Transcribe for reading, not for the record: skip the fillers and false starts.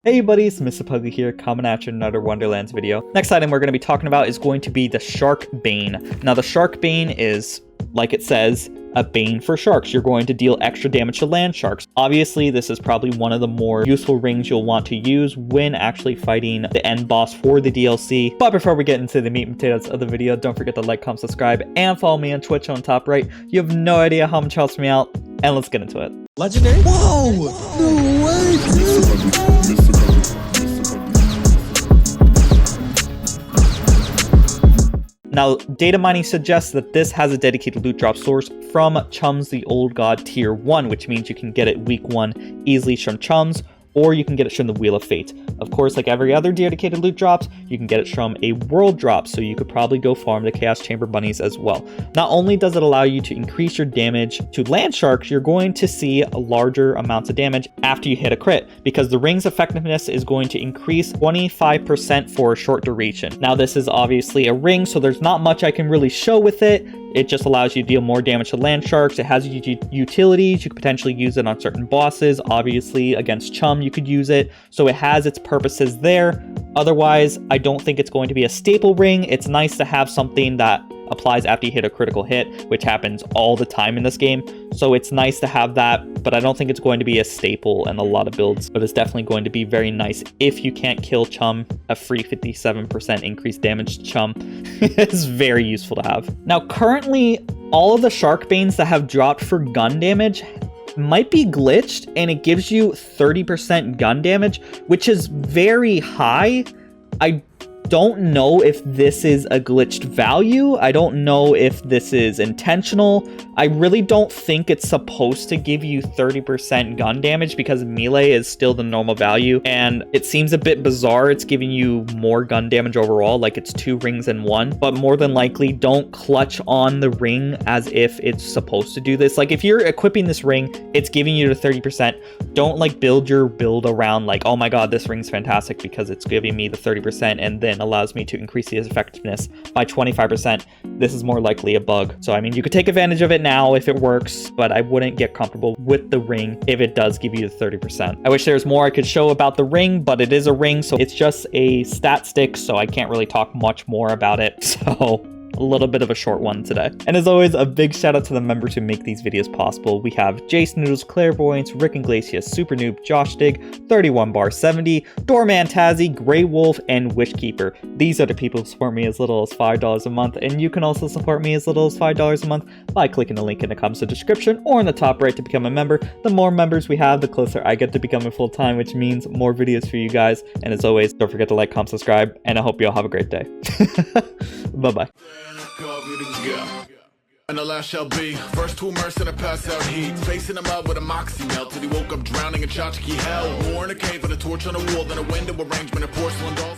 Hey buddies, Mr. Pugly here, coming at you in another Wonderlands video. Next item we're going to be talking about is going to be the Sharkbane. Now the Sharkbane is, like it says, a bane for sharks. You're going to deal extra damage to land sharks. Obviously, this is probably one of the more useful rings you'll want to use when actually fighting the end boss for the DLC. But before we get into the meat and potatoes of the video, don't forget to like, comment, subscribe, and follow me on Twitch on top right. You have no idea how much helps me out, and let's get into it. Legendary? Whoa! No way, dude! Now, data mining suggests that this has a dedicated loot drop source from Chums the Old God Tier 1, which means you can get it week 1 easily from Chums, or you can get it from the Wheel of Fate. Of course, like every other dedicated loot drops, you can get it from a world drop, so you could probably go farm the Chaos Chamber bunnies as well. Not only does it allow you to increase your damage to land sharks, you're going to see larger amounts of damage after you hit a crit, because the ring's effectiveness is going to increase 25% for a short duration. Now, this is obviously a ring, so there's not much I can really show with it. It just allows you to deal more damage to land sharks. It has utilities. You could potentially use it on certain bosses. Obviously, against Chum, you could use it. So it has its purposes there. Otherwise, I don't think it's going to be a staple ring. It's nice to have something that applies after you hit a critical hit, which happens all the time in this game. So it's nice to have that, but I don't think it's going to be a staple in a lot of builds. But it's definitely going to be very nice if you can't kill Chum. A free 57% increased damage to Chum is very useful to have. Now, currently, all of the Sharkbanes that have dropped for gun damage might be glitched, and it gives you 30% gun damage, which is very high. I don't know if this is a glitched value. I don't know if this is intentional. I really don't think it's supposed to give you 30% gun damage because melee is still the normal value, and it seems a bit bizarre it's giving you more gun damage overall, like it's 2 rings in 1. But more than likely, don't clutch on the ring as if it's supposed to do this. Like, if you're equipping this ring, it's giving you the 30%. Don't like build your build around like, oh my god, this ring's fantastic because it's giving me the 30% and then allows me to increase the effectiveness by 25%. This is more likely a bug. So I mean, you could take advantage of it now if it works, but I wouldn't get comfortable with the ring if it does give you the 30%. I wish there was more I could show about the ring, but it is a ring, so it's just a stat stick, so I can't really talk much more about it. So a little bit of a short one today. And as always, a big shout out to the members who make these videos possible. We have Jace Noodles, Clairvoyance, Rick Iglesias, Super Noob, Josh Dig, 31 Bar 70, Doorman Tazzy, Grey Wolf, and Wishkeeper. These are the people who support me as little as $5 a month, and you can also support me as little as $5 a month by clicking the link in the comments description or in the top right to become a member. The more members we have, the closer I get to becoming full-time, which means more videos for you guys. And as always, don't forget to like, comment, subscribe, and I hope you all have a great day. Bye-bye. And the last shall be first to immerse in a pass out heat, facing him out with a moxie melt till he woke up drowning in tchotchke hell. War in a cave with a torch on a wall, then a window arrangement of porcelain dolls.